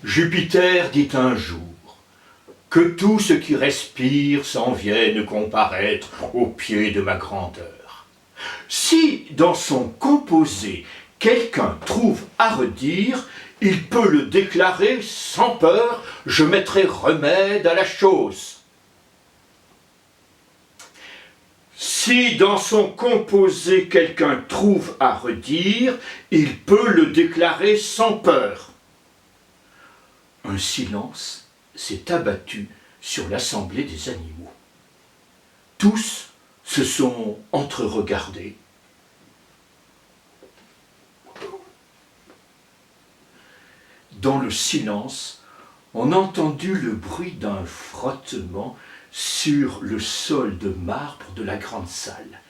Jupiter dit un jour que tout ce qui respire s'en vienne comparaître au pied de ma grandeur. Si dans son composé quelqu'un trouve à redire, il peut le déclarer sans peur, je mettrai remède à la chose. Si dans son composé quelqu'un trouve à redire, il peut le déclarer sans peur. Un silence s'est abattu sur l'assemblée des animaux. Tous se sont entre-regardés. Dans le silence, on a entendu le bruit d'un frottement sur le sol de marbre de la grande salle.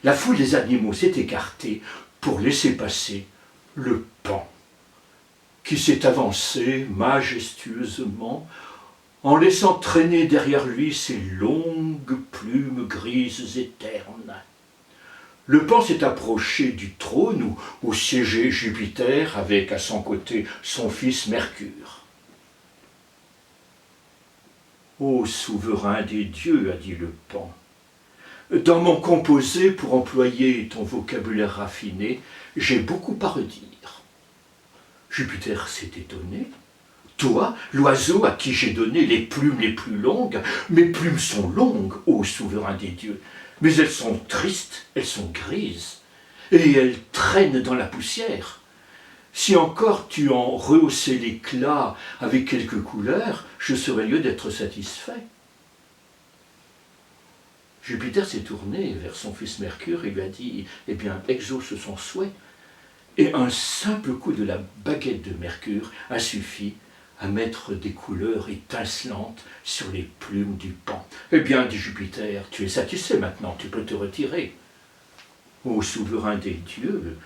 La foule des animaux s'est écartée pour laisser passer le paon, qui s'est avancé majestueusement en laissant traîner derrière lui ses longues plumes grises et ternes. Le paon s'est approché du trône où siégeait Jupiter avec à son côté son fils Mercure. « Ô souverain des dieux, a dit le paon, dans mon composé, pour employer ton vocabulaire raffiné, j'ai beaucoup à redire. » Jupiter s'est étonné. « Toi, l'oiseau à qui j'ai donné les plumes les plus longues, mes plumes sont longues, ô souverain des dieux, mais elles sont tristes, elles sont grises, et elles traînent dans la poussière. Si encore tu en rehaussais l'éclat avec quelques couleurs, je serais lieu d'être satisfait. » Jupiter s'est tourné vers son fils Mercure et lui a dit « Eh bien, exauce son souhait. » Et un simple coup de la baguette de Mercure a suffi à mettre des couleurs étincelantes sur les plumes du paon. « Eh bien, dit Jupiter, tu es satisfait maintenant, tu peux te retirer. »« Ô souverain des dieux,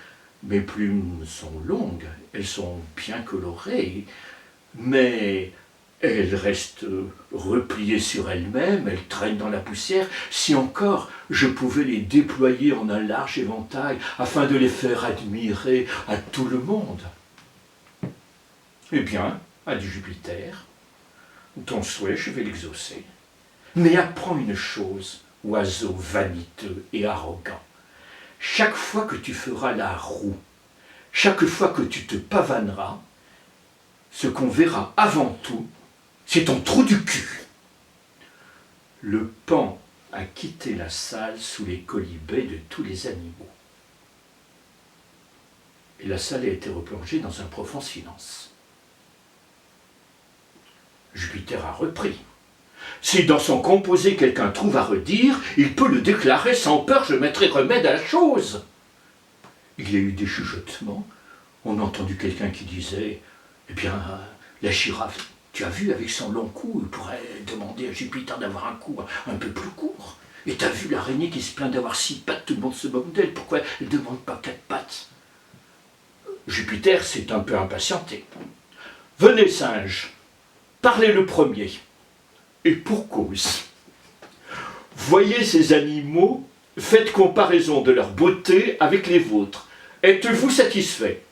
mes plumes sont longues, elles sont bien colorées, mais elles restent repliées sur elles-mêmes, elles traînent dans la poussière. Si encore je pouvais les déployer en un large éventail afin de les faire admirer à tout le monde. » « Eh bien, a dit Jupiter, ton souhait, je vais l'exaucer. Mais apprends une chose, oiseau vaniteux et arrogant. Chaque fois que tu feras la roue, chaque fois que tu te pavaneras, ce qu'on verra avant tout, c'est ton trou du cul. » Le paon a quitté la salle sous les quolibets de tous les animaux. Et la salle a été replongée dans un profond silence. Jupiter a repris. « Si dans son composé quelqu'un trouve à redire, il peut le déclarer sans peur, je mettrai remède à la chose. » Il y a eu des chuchotements. On a entendu quelqu'un qui disait « Eh bien, la girafe, tu as vu, avec son long cou, il pourrait demander à Jupiter d'avoir un cou un peu plus court. Et tu as vu l'araignée qui se plaint d'avoir 6 pattes, tout le monde se moque d'elle, pourquoi elle ne demande pas 4 pattes ?» Jupiter s'est un peu impatienté. « Venez, singes, parlez le premier. Et pour cause. Voyez ces animaux, faites comparaison de leur beauté avec les vôtres. Êtes-vous satisfait ?»«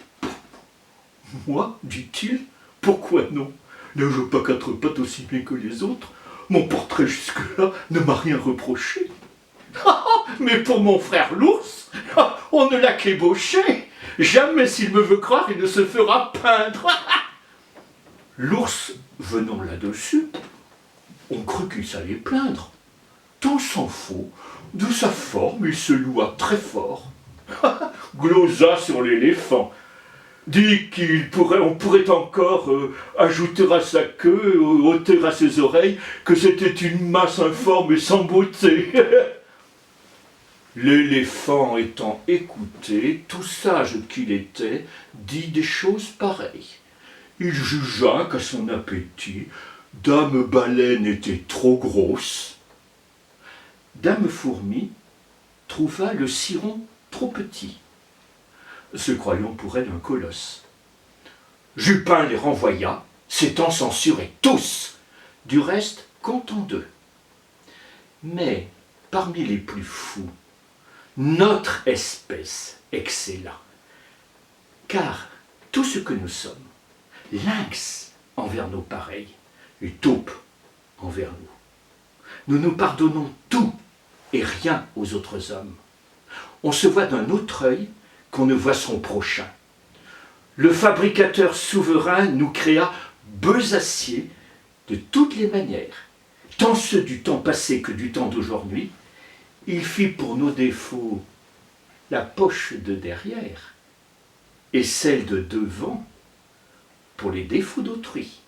Moi, dit-il, pourquoi non? N'ai-je pas 4 pattes aussi bien que les autres? Mon portrait jusque-là ne m'a rien reproché. Mais pour mon frère l'ours, on ne l'a qu'ébauché. Jamais s'il me veut croire, il ne se fera peindre. » L'ours, venant là-dessus, on crut qu'il s'allait plaindre. Tant s'en faut, de sa forme, il se loua très fort. Glosa sur l'éléphant, dit qu'on pourrait encore ajouter à sa queue, ôter à ses oreilles, que c'était une masse informe et sans beauté. L'éléphant étant écouté, tout sage qu'il était, dit des choses pareilles. Il jugea qu'à son appétit, Dame Baleine était trop grosse. Dame Fourmi trouva le ciron trop petit, se croyant pour elle un colosse. Jupin les renvoya, s'étant censurés tous, du reste content d'eux. Mais parmi les plus fous, notre espèce excella, car tout ce que nous sommes, lynx, envers nos pareils et taupe envers nous. Nous nous pardonnons tout et rien aux autres hommes. On se voit d'un autre œil qu'on ne voit son prochain. Le fabricateur souverain nous créa besaciers de toutes les manières, tant ceux du temps passé que du temps d'aujourd'hui. Il fit pour nos défauts la poche de derrière et celle de devant pour les défauts d'autrui.